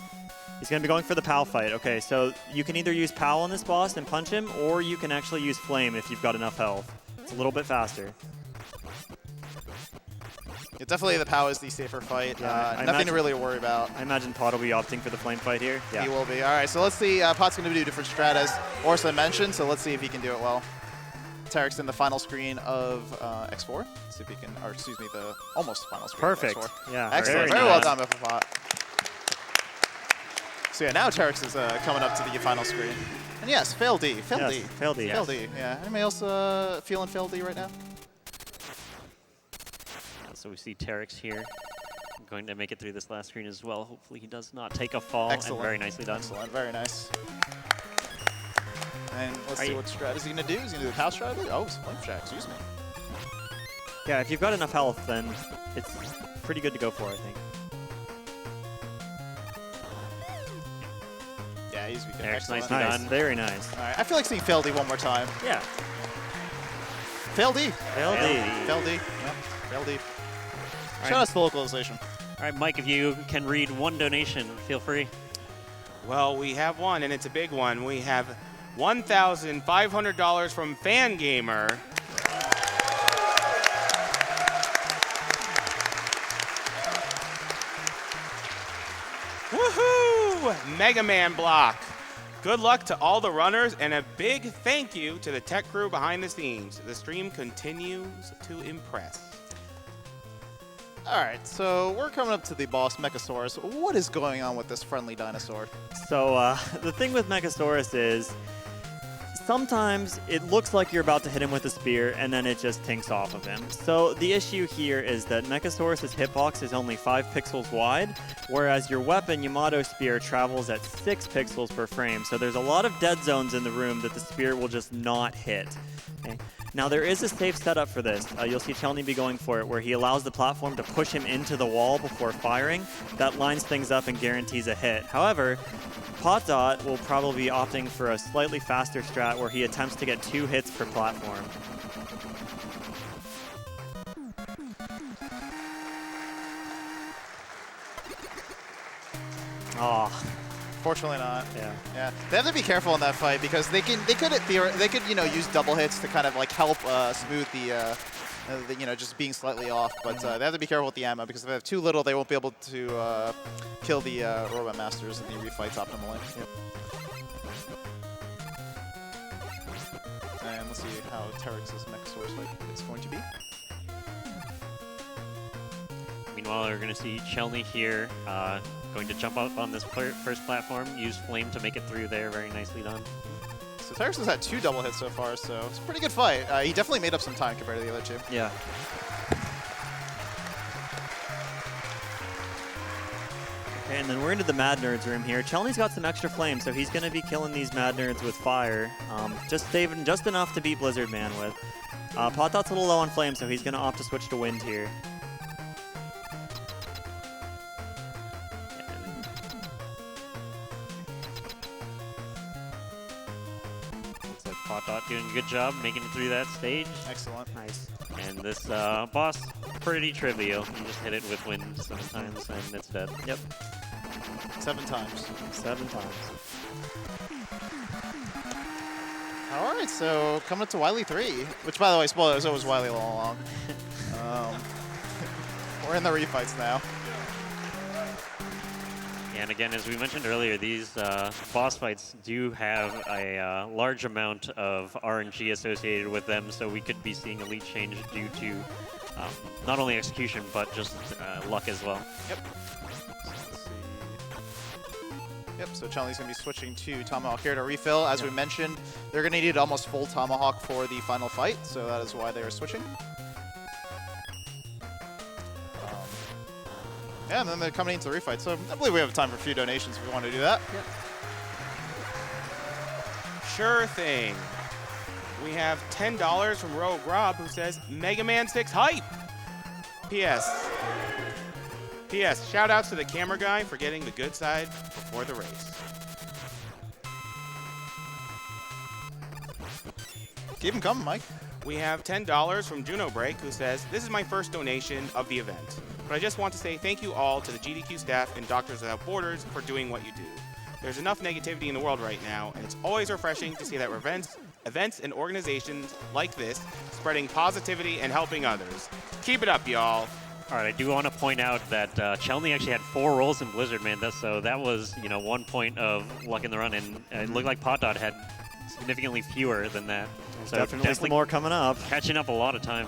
Speaker 4: He's going to be going for the POW fight. Okay, so you can either use POW on this boss and punch him, or you can actually use Flame if you've got enough health. It's a little bit faster.
Speaker 2: Yeah, definitely the POW is the safer fight.
Speaker 4: Yeah,
Speaker 2: nothing to really worry about.
Speaker 4: I imagine Pod will be opting for the Flame fight here. Yeah.
Speaker 2: He will be. All right, so let's see. Pot's going to do different strat as Orsa mentioned, so let's see if he can do it well. Terrex in the final screen of X4. See if he can, or excuse me, the almost final screen.
Speaker 4: Perfect.
Speaker 2: Of X4.
Speaker 4: Yeah.
Speaker 2: Excellent. Very well done, Ppotdot. So yeah, now Terrex is coming up to the final screen. And yes, fail D, fail D.
Speaker 4: Yes, fail D.
Speaker 2: Fail D, yeah. Anybody else feeling fail D right now?
Speaker 3: So we see Terrex here. Going to make it through this last screen as well. Hopefully he does not take a fall.
Speaker 2: Excellent.
Speaker 3: And very nicely done.
Speaker 2: Excellent, very nice. And let's see what strat is he going to do. Is he going to do the cow strategy? Oh, flame shack, excuse me.
Speaker 4: Yeah, if you've got enough health, then it's pretty good to go for, I think.
Speaker 2: Yeah, he's weak.
Speaker 3: Terrex
Speaker 2: Excellent.
Speaker 3: nicely
Speaker 4: Nice,
Speaker 3: done.
Speaker 4: very nice.
Speaker 2: All right, I feel like seeing fail D one more time.
Speaker 4: Yeah,
Speaker 2: Fail D.
Speaker 4: fail D.
Speaker 2: Fail D. Yep. Fail D.
Speaker 3: All
Speaker 2: Shout
Speaker 3: right.
Speaker 2: out to the localization.
Speaker 3: All right, Mike, if you can read one donation, feel free.
Speaker 1: Well, we have one, and it's a big one. We have $1,500 from Fangamer. Woohoo! Mega Man block. Good luck to all the runners, and a big thank you to the tech crew behind the scenes. The stream continues to impress.
Speaker 2: All right, so we're coming up to the boss, Mechasaurus. What is going on with this friendly dinosaur?
Speaker 4: So the thing with Mechasaurus is sometimes it looks like you're about to hit him with a spear, and then it just tinks off of him. So the issue here is that Mechasaurus's hitbox is only 5 pixels wide, whereas your weapon, Yamato Spear, travels at 6 pixels per frame. So there's a lot of dead zones in the room that the spear will just not hit. Okay? Now there is a safe setup for this. You'll see Chelney be going for it, where he allows the platform to push him into the wall before firing. That lines things up and guarantees a hit. However, Ppotdot will probably be opting for a slightly faster strat where he attempts to get 2 hits per platform. Oh,
Speaker 2: Fortunately not.
Speaker 4: yeah.
Speaker 2: Yeah, they have to be careful in that fight because they could use double hits to kind of like help smooth the just being slightly off. But they have to be careful with the ammo because if they have too little, they won't be able to kill the Robot Masters in the refights optimally.
Speaker 4: Yep.
Speaker 2: And let's see how Terrex's Mechasaurus fight is going to be.
Speaker 3: Meanwhile, we're going to see Chelney here going to jump up on this first platform, use Flame to make it through there. Very nicely done.
Speaker 2: So Terrex has had 2 double hits so far, so it's a pretty good fight. He definitely made up some time compared to the other 2.
Speaker 4: Yeah. Okay, and then we're into the Mad Nerds room here. Chelney's got some extra flame, so he's going to be killing these Mad Nerds with fire. Just saving just enough to beat Blizzard Man with. Ppotdot's a little low on flame, so he's going to opt to switch to wind here.
Speaker 3: Looks like Ppotdot doing a good job making it through that stage.
Speaker 2: Excellent.
Speaker 4: Nice.
Speaker 3: And this boss, pretty trivial. You just hit it with wind sometimes and it's dead.
Speaker 4: Yep.
Speaker 2: 7 times.
Speaker 4: 7 times.
Speaker 2: All right, so coming up to Wily 3, which, by the way, spoilers, it was Wily all along. We're in the refights now.
Speaker 3: And again, as we mentioned earlier, these boss fights do have a large amount of RNG associated with them, so we could be seeing a lead change due to not only execution, but just luck as well.
Speaker 2: Yep. So let's see. Yep, so Chelney's going to be switching to Tomahawk here to refill. As we mentioned, they're going to need almost full Tomahawk for the final fight, so that is why they are switching. Yeah, and then they're coming into the refight, so I believe we have time for a few donations if we want to do that.
Speaker 1: Yep. Sure thing. We have $10 from Rogue Rob, who says, Mega Man 6 hype! P.S. P.S. Shout outs to the camera guy for getting the good side before the race.
Speaker 2: Keep them coming, Mike.
Speaker 1: We have $10 from Juno Break, who says, this is my first donation of the event, but I just want to say thank you all to the GDQ staff and Doctors Without Borders for doing what you do. There's enough negativity in the world right now, and it's always refreshing to see that events and organizations like this spreading positivity and helping others. Keep it up, y'all.
Speaker 3: All right, I do want to point out that Chelney actually had 4 rolls in Blizzard Man, so that was 1 point of luck in the run, and it looked like Ppotdot had significantly fewer than that. So
Speaker 4: Definitely some more coming up.
Speaker 3: Catching up a lot of time.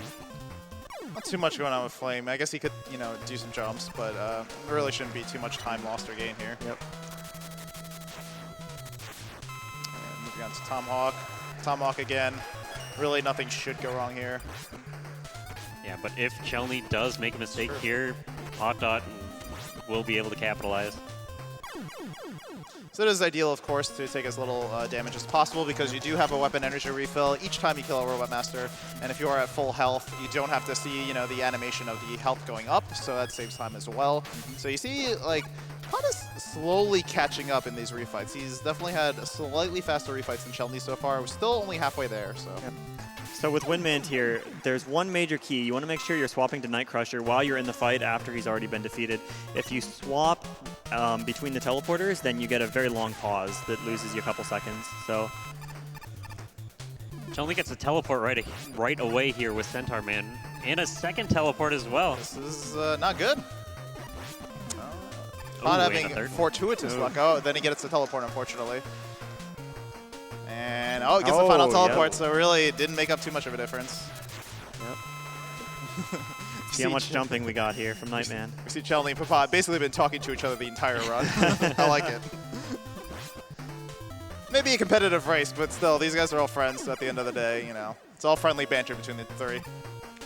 Speaker 2: Not too much going on with Flame. I guess he could, do some jumps, but there really shouldn't be too much time lost or gain here.
Speaker 4: Yep.
Speaker 2: Just Tomahawk. Tomahawk again. Really, nothing should go wrong here.
Speaker 3: Yeah, but if Chelney does make a mistake here, Ppotdot will be able to capitalize.
Speaker 2: So it is ideal, of course, to take as little damage as possible because you do have a weapon energy refill each time you kill a Robot Master. And if you are at full health, you don't have to see, you know, the animation of the health going up, so that saves time as well. So you see, like, Ppotdot's slowly catching up in these refights. He's definitely had slightly faster refights than Chelney so far. We're still only halfway there, so.
Speaker 4: Yep. So with Windman here, there's one major key. You want to make sure you're swapping to Night Crusher while you're in the fight after he's already been defeated. If you swap between the teleporters, then you get a very long pause that loses you a couple seconds. So
Speaker 3: Chelney gets a teleport right away here with Centaur Man, and a second teleport as well.
Speaker 2: This is not good.
Speaker 3: Ooh,
Speaker 2: Not
Speaker 3: and a
Speaker 2: having
Speaker 3: third.
Speaker 2: fortuitous luck. Oh, then he gets the teleport, unfortunately. And, oh, it gets the final teleport, so really it didn't make up too much of a difference.
Speaker 4: Yep. See how much jumping we got here from Nightman.
Speaker 2: We see Chelney and Ppotdot basically been talking to each other the entire run. I like it. Maybe a competitive race, but still, these guys are all friends, so at the end of the day, you know, it's all friendly banter between the three.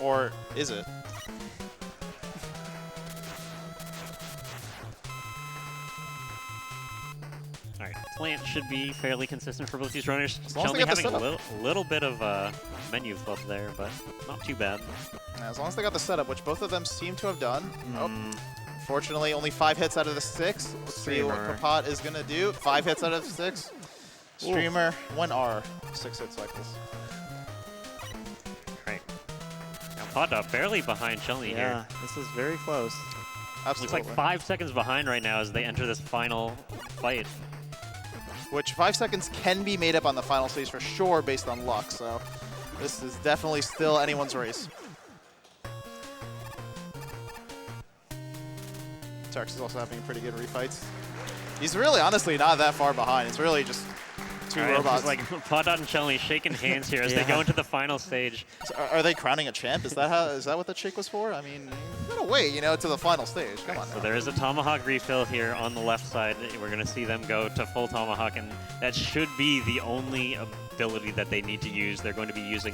Speaker 2: Or is it?
Speaker 3: All right, plant should be fairly consistent for both these runners.
Speaker 2: long as they
Speaker 3: Chelney
Speaker 2: get the
Speaker 3: having a
Speaker 2: setup.
Speaker 3: little bit of menu flip there, but not too bad.
Speaker 2: Yeah, as long as they got the setup, which both of them seem to have done. Oh, fortunately, only 5 hits out of the 6. Let's see what
Speaker 4: Streamer.
Speaker 2: Ppotdot is going to do. 5 hits out of 6. Streamer, 1 R, 6 hit cycles.
Speaker 3: Right. Now Ppotdot barely behind Chelney here.
Speaker 4: Yeah, this is very close.
Speaker 2: Absolutely.
Speaker 3: Looks like 5 seconds behind right now as they enter this final fight.
Speaker 2: Which 5 seconds can be made up on the final stage for sure based on luck, so this is definitely still anyone's race. DarkTerrex is also having pretty good refights. He's really honestly not that far behind. It's really just 2
Speaker 3: All right,
Speaker 2: robots.
Speaker 3: it's like Ppotdot and Chelney shaking hands here as they go into the final stage.
Speaker 2: So are they crowning a champ? Is that what that shake was for? I mean, you gotta wait, you know, to the final stage. Come on
Speaker 3: So
Speaker 2: now.
Speaker 3: there is a Tomahawk refill here on the left side. We're going to see them go to full Tomahawk, and that should be the only ability that they need to use. They're going to be using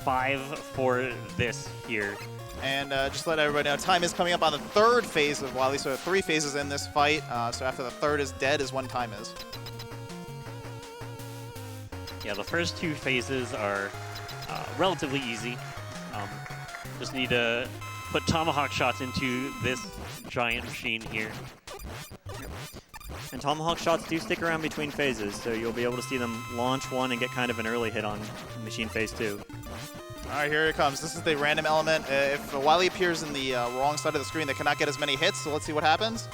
Speaker 3: 5 for this here.
Speaker 2: And just to let everybody know, time is coming up on the 3rd phase of Wily, so 3 phases in this fight. So after the 3rd is dead is when time is.
Speaker 3: Yeah, the first 2 phases are relatively easy. Just need to put Tomahawk shots into this giant machine here.
Speaker 4: And Tomahawk shots do stick around between phases, so you'll be able to see them launch one and get kind of an early hit on Machine Phase 2.
Speaker 2: All right, here it comes. This is the random element. If Wily appears in the wrong side of the screen, they cannot get as many hits, so let's see what happens.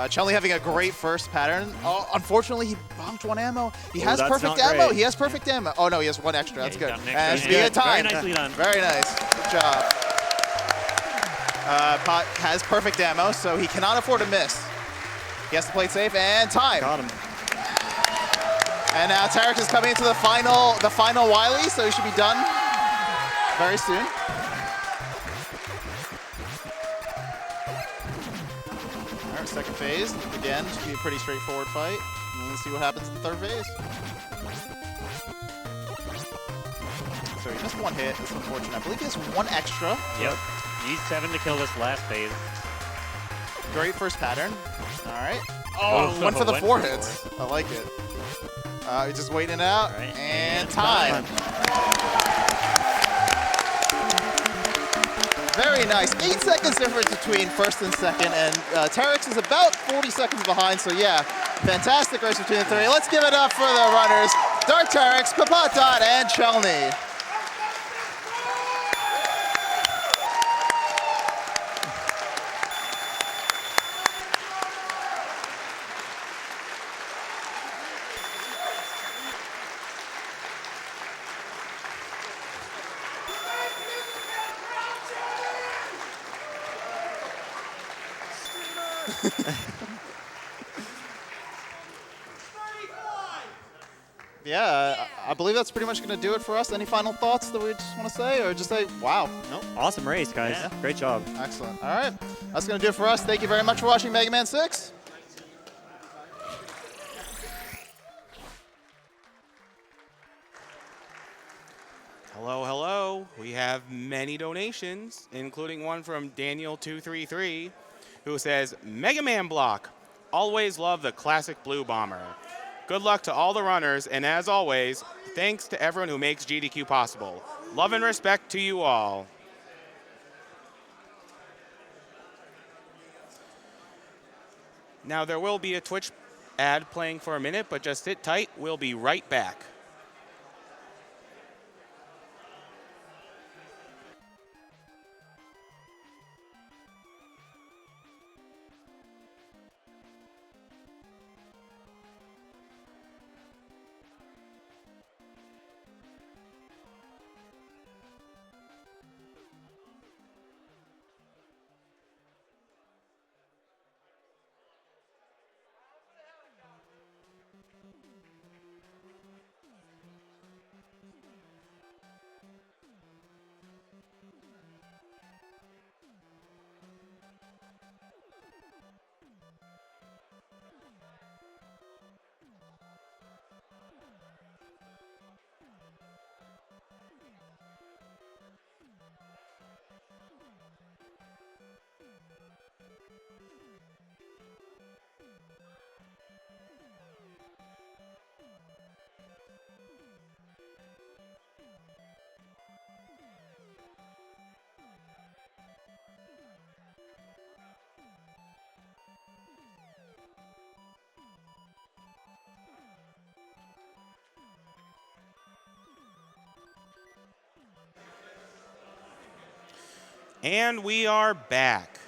Speaker 2: Chelney having a great first pattern. Oh, unfortunately, he bonked 1 ammo. He has
Speaker 4: that's
Speaker 2: perfect
Speaker 4: not
Speaker 2: ammo.
Speaker 4: great.
Speaker 2: He has perfect ammo. Oh, no, he has 1 extra. That's
Speaker 3: he's
Speaker 2: good.
Speaker 3: got an
Speaker 2: And
Speaker 3: extra.
Speaker 2: it's good time.
Speaker 3: Very nicely done.
Speaker 2: Very nice. Good job. Pot has perfect ammo, so he cannot afford to miss. He has to play it safe, and time.
Speaker 4: Got him.
Speaker 2: And now Terrex is coming into the final Wily, so he should be done very soon. All right, 2nd phase. Again, should be a pretty straightforward fight. And let's see what happens in the 3rd phase. So he missed 1 hit. That's unfortunate. I believe he has 1 extra.
Speaker 3: Yep. Needs 7 to kill this last phase.
Speaker 2: Great first pattern. All right. Oh, went for the
Speaker 3: went
Speaker 2: 4
Speaker 3: for
Speaker 2: hits. I like it. He's just waiting it out.
Speaker 3: All right,
Speaker 2: And
Speaker 3: and
Speaker 2: time. Very nice. 8 seconds difference between 1st and 2nd, and Terrex is about 40 seconds behind, so yeah, fantastic race between the 3. Let's give it up for the runners, DarkTerrex, Ppotdot, and Chelney. Yeah, I believe that's pretty much going to do it for us. Any final thoughts that we just want to say, or just say, wow?
Speaker 4: Nope. Awesome race, guys.
Speaker 3: Yeah.
Speaker 4: Great job.
Speaker 2: Excellent. All right, that's going to do it for us. Thank you very much for watching Mega Man 6.
Speaker 1: Hello, hello. We have many donations, including one from Daniel233, who says, Mega Man block. Always love the classic Blue Bomber. Good luck to all the runners, and as always, thanks to everyone who makes GDQ possible. Love and respect to you all. Now, there will be a Twitch ad playing for a minute, but just sit tight. We'll be right back. And we are back.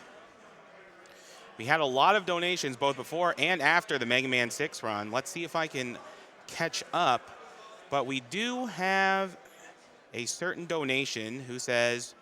Speaker 1: We had a lot of donations both before and after the Mega Man 6 run. Let's see if I can catch up. But we do have a certain donation who says,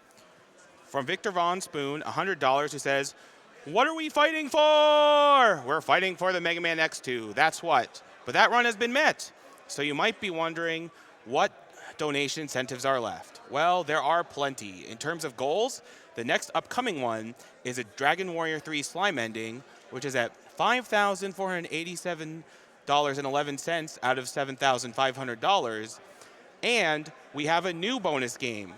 Speaker 1: from Victor Von Spoon, $100, who says, what are we fighting for? We're fighting for the Mega Man X2. That's what. But that run has been met. So you might be wondering what donation incentives are left. Well, there are plenty. In terms of goals, the next upcoming one is a Dragon Warrior 3 Slime Ending, which is at $5,487.11 out of $7,500. And we have a new bonus game.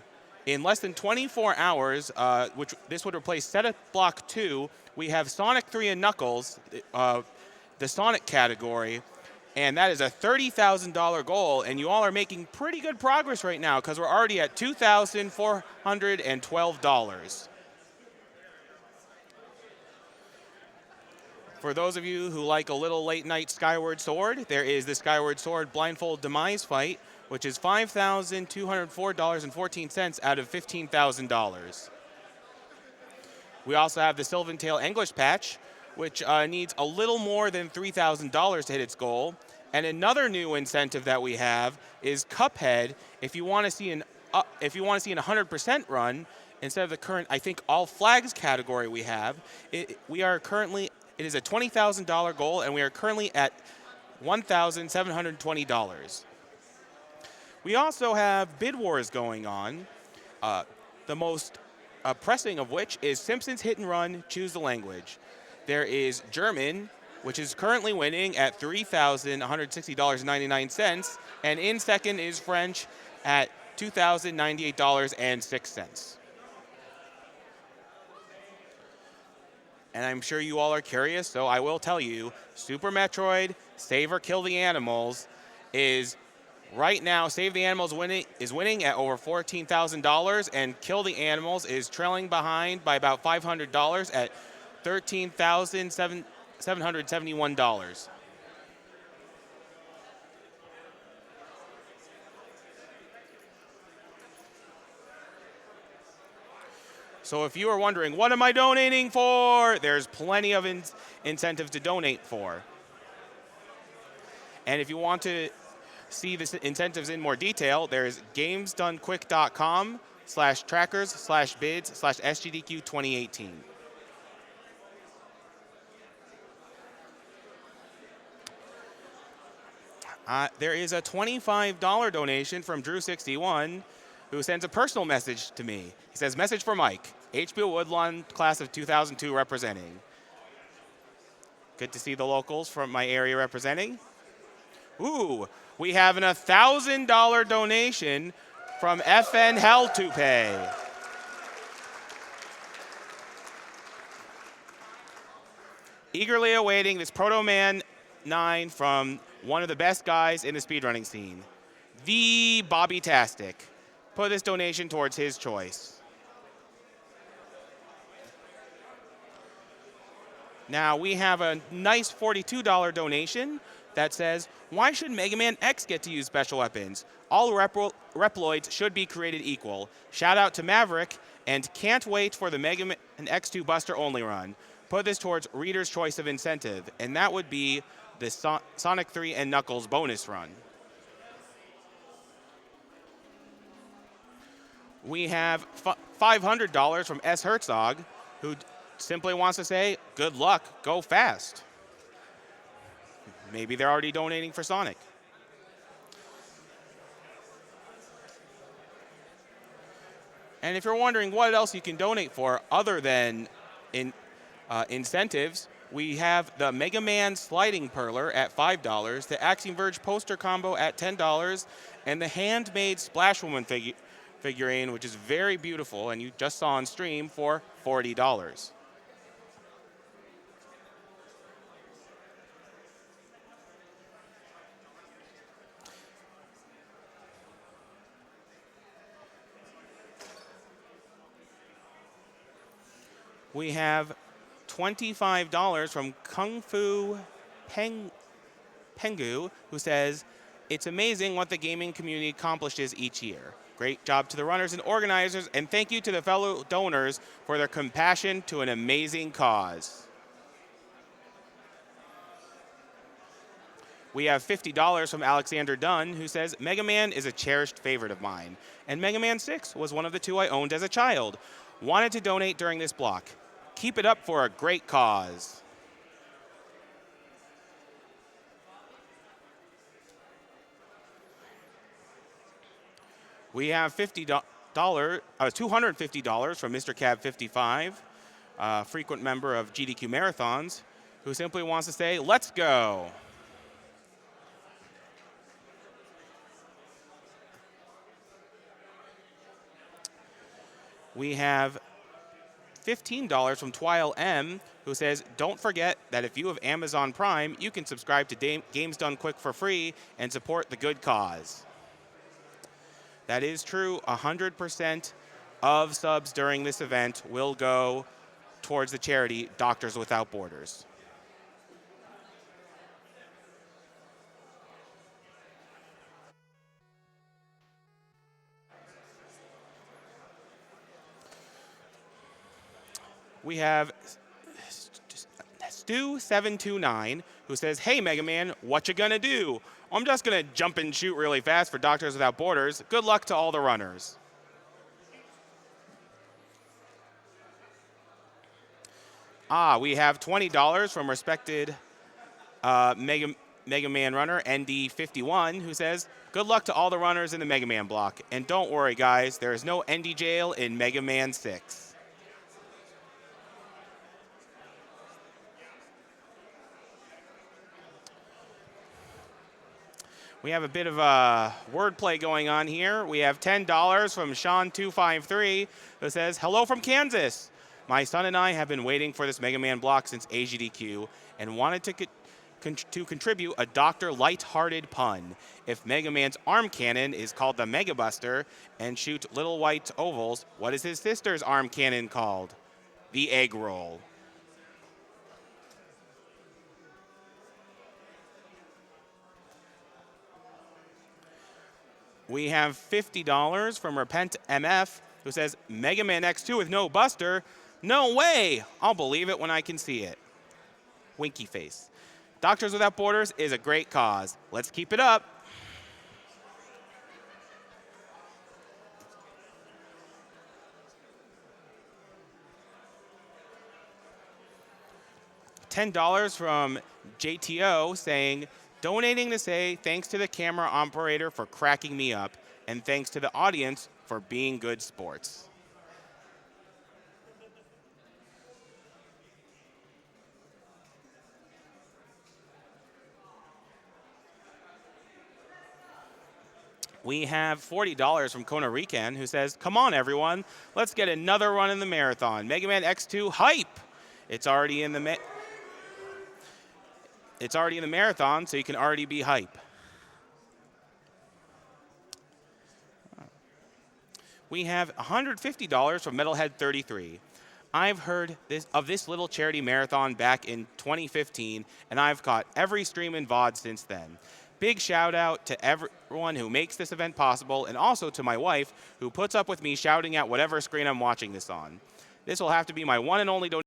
Speaker 1: In less than 24 hours, which this would replace Setup Block 2, we have Sonic 3 and Knuckles, the Sonic category, and that is a $30,000 goal, and you all are making pretty good progress right now because we're already at $2,412. For those of you who like a little late night Skyward Sword, there is the Skyward Sword Blindfold Demise Fight, which is $5,204.14 out of $15,000. We also have the Sylvan Tail English Patch, which needs a little more than $3,000 to hit its goal. And another new incentive that we have is Cuphead. If you want to see an 100% run instead of the current, I think, all flags category we have, it is a $20,000 goal, and we are currently at $1,720. We also have bid wars going on. The most pressing of which is Simpsons Hit and Run, Choose the Language. There is German, which is currently winning at $3,160.99, and in second is French at $2,098.06. And I'm sure you all are curious, so I will tell you, Super Metroid Save or Kill the Animals is right now, Save the Animals is winning at over $14,000, and Kill the Animals is trailing behind by about $500 at $13,771. So if you are wondering, what am I donating for? There's plenty of incentives to donate for. And if you want to see the incentives in more detail, there's gamesdonequick.com/trackers/bids/SGDQ2018. There is a $25 donation from Drew61 who sends a personal message to me. He says, message for Mike, HBO Woodlawn class of 2002 representing. Good to see the locals from my area representing. Ooh, we have an $1,000 donation from FN Hell to Pay. Eagerly awaiting this Proto Man 9 from one of the best guys in the speedrunning scene, the Bobby-tastic. Put this donation towards his choice. Now we have a nice $42 donation that says, why should Mega Man X get to use special weapons? All Reploids should be created equal. Shout out to Maverick, and can't wait for the Mega Man X2 Buster only run. Put this towards reader's choice of incentive, and that would be the Sonic 3 and Knuckles bonus run. We have $500 from S. Herzog, who simply wants to say, good luck, go fast. Maybe they're already donating for Sonic. And if you're wondering what else you can donate for other than incentives, we have the Mega Man Sliding Perler at $5, the Axiom Verge poster combo at $10, and the handmade Splash Woman figurine, which is very beautiful, and you just saw on stream, for $40. We have $25 from Kung Fu Pengu, who says, it's amazing what the gaming community accomplishes each year. Great job to the runners and organizers, and thank you to the fellow donors for their compassion to an amazing cause. We have $50 from Alexander Dunn, who says, Mega Man is a cherished favorite of mine, and Mega Man 6 was one of the two I owned as a child. Wanted to donate during this block. Keep it up for a great cause. We have $250 from Mr. Cab 55, a frequent member of GDQ Marathons, who simply wants to say, let's go. We have $15 from Twile M, who says, don't forget that if you have Amazon Prime, you can subscribe to Games Done Quick for free and support the good cause. That is true. 100% of subs during this event will go towards the charity Doctors Without Borders. We have Stu729, who says, hey, Mega Man, what you gonna do? I'm just gonna jump and shoot really fast for Doctors Without Borders. Good luck to all the runners. We have $20 from respected Mega Man runner ND51, who says, good luck to all the runners in the Mega Man block. And don't worry, guys, there is no ND jail in Mega Man 6. We have a bit of a wordplay going on here. We have $10 from Sean253, who says, hello from Kansas. My son and I have been waiting for this Mega Man block since AGDQ and wanted to contribute a Dr. Lighthearted pun. If Mega Man's arm cannon is called the Mega Buster and shoots little white ovals, what is his sister's arm cannon called? The Egg Roll. We have $50 from Repent MF, who says, Mega Man X2 with no Buster? No way! I'll believe it when I can see it. Winky face. Doctors Without Borders is a great cause. Let's keep it up. $10 from JTO saying, donating to say thanks to the camera operator for cracking me up, and thanks to the audience for being good sports. We have $40 from Kona Rican, who says, come on, everyone. Let's get another run in the marathon. Mega Man X2 hype. It's already in the marathon, so you can already be hype. We have $150 from Metalhead33. I've heard of this little charity marathon back in 2015, and I've caught every stream and VOD since then. Big shout out to everyone who makes this event possible, and also to my wife, who puts up with me shouting at whatever screen I'm watching this on. This will have to be my one and only donation.